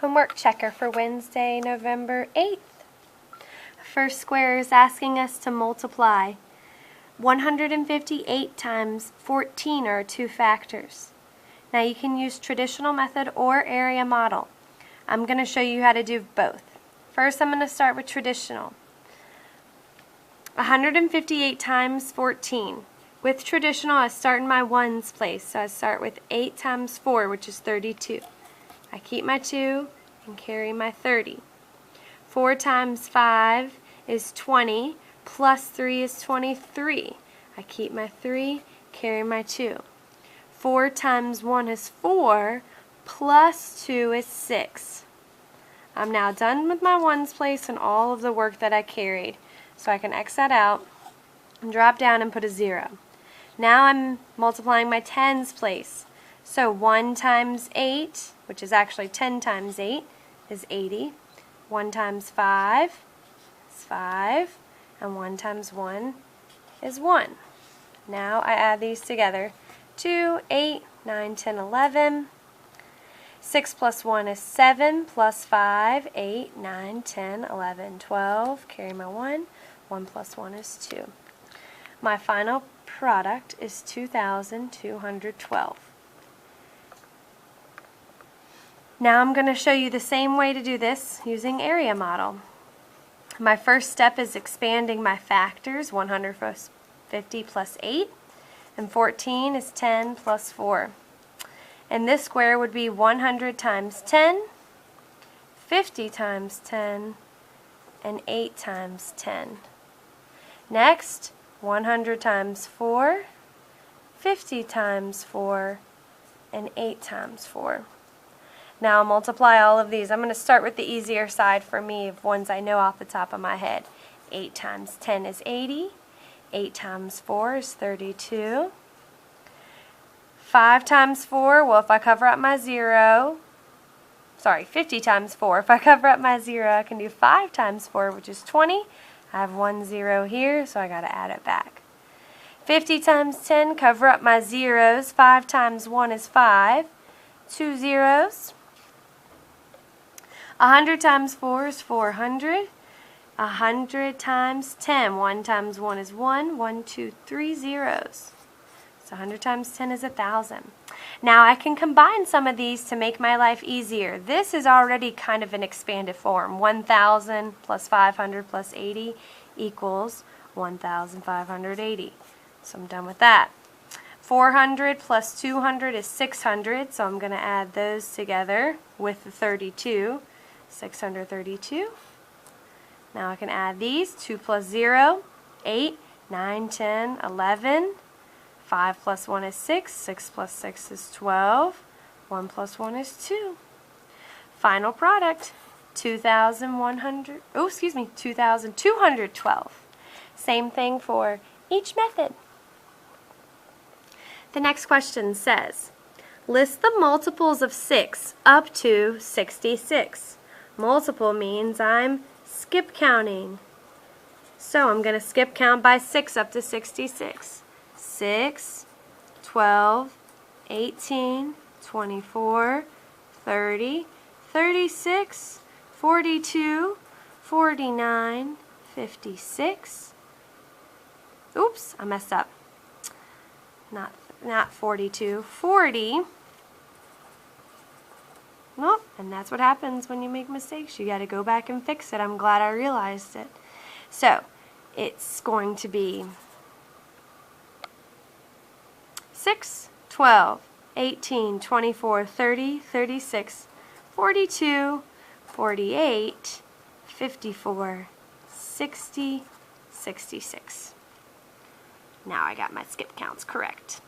Homework checker for Wednesday, November 8th. First square is asking us to multiply 158 times 14 are two factors. Now you can use traditional method or area model. I'm going to show you how to do both. First I'm going to start with traditional. 158 times 14. With traditional I start in my ones place, so I start with 8 times 4, which is 32. I keep my 2 and carry my 30. 4 times 5 is 20, plus 3 is 23. I keep my 3, carry my 2. 4 times 1 is 4, plus 2 is 6. I'm now done with my ones place and all of the work that I carried. So I can X that out and drop down and put a 0. Now I'm multiplying my tens place. So 1 times 8, which is actually 10 times 8, is 80. 1 times 5 is 5. And 1 times 1 is 1. Now I add these together. 2, 8, 9, 10, 11. 6 plus 1 is 7, plus 5, 8, 9, 10, 11, 12. Carry my 1. 1 plus 1 is 2. My final product is 2,212. Now I'm going to show you the same way to do this using area model. My first step is expanding my factors. 150 plus 8, and 14 is 10 plus 4. And this square would be 100 times 10, 50 times 10, and 8 times 10. Next, 100 times 4, 50 times 4, and 8 times 4. Now I'll multiply all of these. I'm going to start with the easier side for me of ones I know off the top of my head. 8 times 10 is 80. 8 times 4 is 32. 5 times 4, well, if I cover up my 0, 50 times 4. If I cover up my 0, I can do 5 times 4, which is 20. I have 1 0 here, so I got to add it back. 50 times 10, cover up my zeros. 5 times 1 is 5. 2 zeros. 100 times 4 is 400. 100 times 10. 1 times 1 is 1. 1, 2, 3 zeros. So 100 times 10 is 1,000. Now I can combine some of these to make my life easier. This is already kind of an expanded form. 1,000 plus 500 plus 80 equals 1,580. So I'm done with that. 400 plus 200 is 600, so I'm going to add those together with the 32. 632. Now I can add these. 2 plus 0, 8, 9, 10, 11. 5 plus 1 is 6. 6 plus 6 is 12. 1 plus 1 is 2. Final product, 2,212. Same thing for each method. The next question says, list the multiples of 6 up to 66. Multiple means I'm skip counting. So I'm going to skip count by 6 up to 66. 6, 12, 18, 24, 30, 36, 42, 49, 56. Oops, I messed up. Not 42, 40. Nope, and that's what happens when you make mistakes. You got to go back and fix it. I'm glad I realized it. So, it's going to be 6, 12, 18, 24, 30, 36, 42, 48, 54, 60, 66. Now I got my skip counts correct.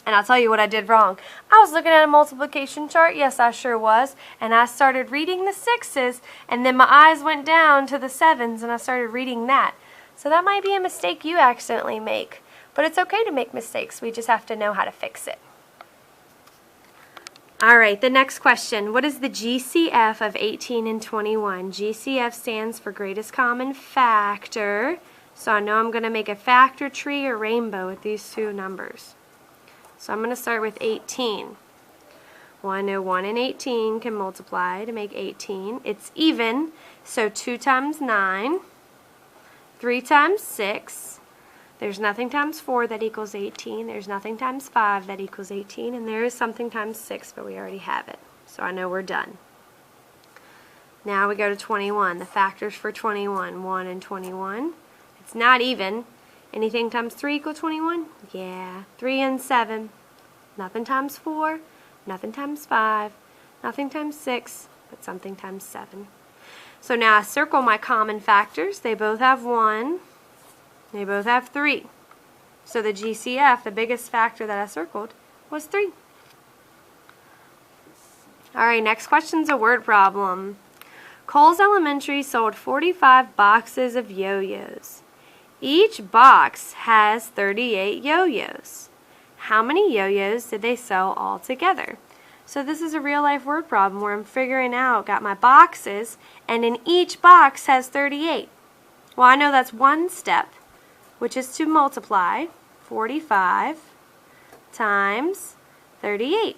And I'll tell you what I did wrong. I was looking at a multiplication chart, yes I sure was, and I started reading the 6's, and then my eyes went down to the 7's and I started reading that. So that might be a mistake you accidentally make. But it's okay to make mistakes, we just have to know how to fix it. Alright, the next question. What is the GCF of 18 and 21? GCF stands for greatest common factor. So I know I'm going to make a factor tree or rainbow with these two numbers. So I'm going to start with 18. Well, I know 1 and 18 can multiply to make 18. It's even, so 2 times 9, 3 times 6. There's nothing times 4 that equals 18. There's nothing times 5 that equals 18. And there is something times 6, but we already have it. So I know we're done. Now we go to 21. The factors for 21, 1 and 21. It's not even. Anything times 3 equal 21? Yeah. 3 and 7. Nothing times 4. Nothing times 5. Nothing times 6. But something times 7. So now I circle my common factors. They both have 1. They both have 3. So the GCF, the biggest factor that I circled, was 3. Alright, next question's a word problem. Coles Elementary sold 45 boxes of yo-yos. Each box has 38 yo-yos. How many yo-yos did they sell all together? So this is a real life word problem where I'm figuring out, got my boxes, and in each box has 38. Well, I know that's one step, which is to multiply 45 times 38.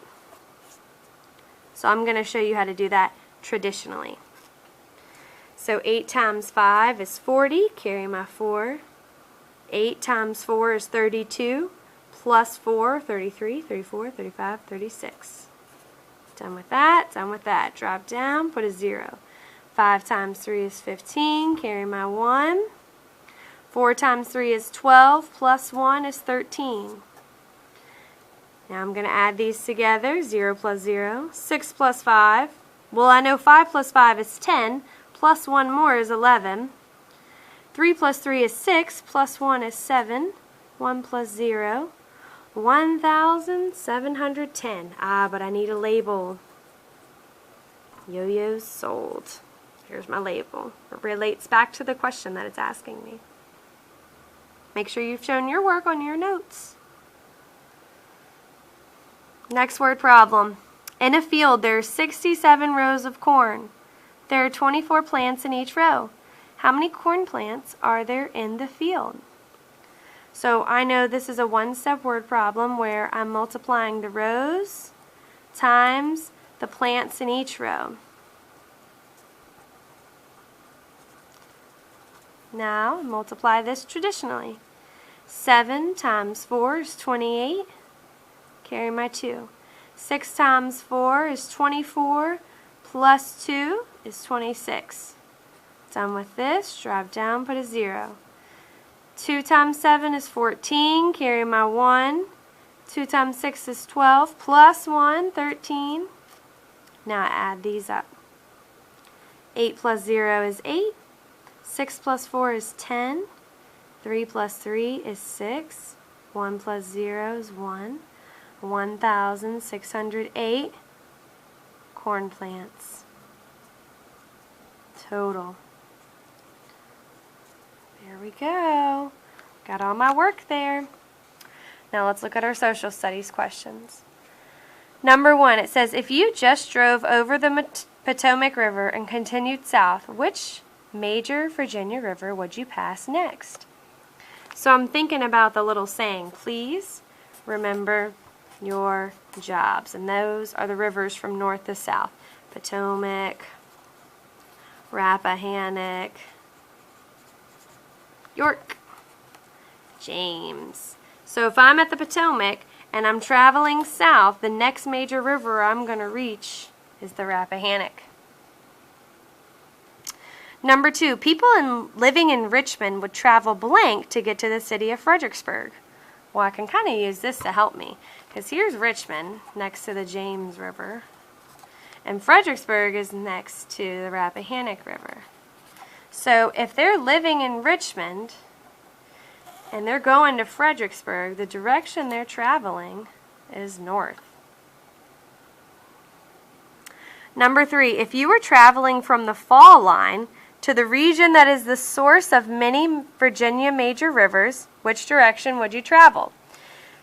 So I'm going to show you how to do that traditionally. So 8 times 5 is 40, carry my 4. 8 times 4 is 32, plus 4, 33, 34, 35, 36. Done with that, done with that. Drop down, put a 0. 5 times 3 is 15, carry my 1. 4 times 3 is 12, plus 1 is 13. Now I'm going to add these together, 0 plus 0, 6 plus 5. Well, I know 5 plus 5 is 10, plus 1 more is 11. 3 plus 3 is 6, plus 1 is 7. 1 plus 0, 1,710. Ah, but I need a label. Yo-yos sold. Here's my label. It relates back to the question that it's asking me. Make sure you've shown your work on your notes. Next word problem. In a field, there are 67 rows of corn. There are 24 plants in each row. How many corn plants are there in the field? So I know this is a one-step word problem where I'm multiplying the rows times the plants in each row. Now multiply this traditionally. 7 times 4 is 28. Carry my 2. 6 times 4 is 24, plus 2 is 26. Done with this, drop down, put a 0. 2 times 7 is 14, carry my 1. 2 times 6 is 12, plus 1, 13. Now I add these up. 8 plus 0 is 8. 6 plus 4 is 10. 3 plus 3 is 6. 1 plus 0 is 1. 1,608 corn plants total. There we go. Got all my work there. Now let's look at our social studies questions. Number 1, it says, if you just drove over the Potomac River and continued south, which major Virginia river would you pass next? So I'm thinking about the little saying, please remember your jobs. And those are the rivers from north to south. Potomac, Rappahannock, York, James. So if I'm at the Potomac and I'm traveling south, the next major river I'm going to reach is the Rappahannock. Number 2, people living in Richmond would travel blank to get to the city of Fredericksburg. Well, I can kind of use this to help me, because here's Richmond next to the James River, and Fredericksburg is next to the Rappahannock River. So if they're living in Richmond and they're going to Fredericksburg, the direction they're traveling is north. Number 3, if you were traveling from the fall line to the region that is the source of many Virginia major rivers, which direction would you travel?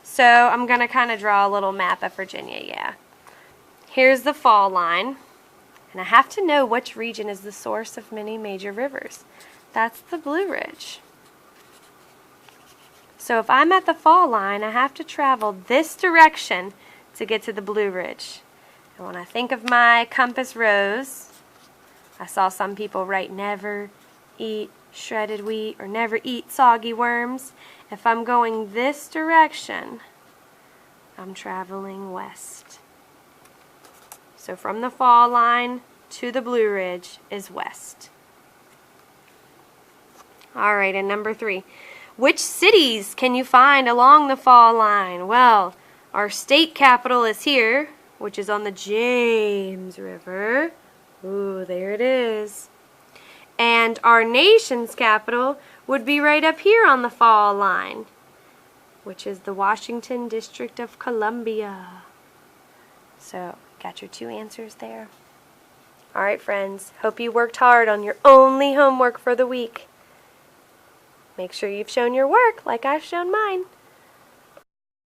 So I'm going to kind of draw a little map of Virginia, yeah. Here's the fall line, and I have to know which region is the source of many major rivers. That's the Blue Ridge. So if I'm at the fall line, I have to travel this direction to get to the Blue Ridge. And when I think of my compass rose, I saw some people write never eat shredded wheat or never eat soggy worms. If I'm going this direction, I'm traveling west. So from the fall line to the Blue Ridge is west. Alright, and number 3. Which cities can you find along the fall line? Well, our state capital is here, which is on the James River. Ooh, there it is. And our nation's capital would be right up here on the fall line, which is the Washington District of Columbia. So, got your 2 answers there. Alright friends, hope you worked hard on your only homework for the week. Make sure you've shown your work like I've shown mine.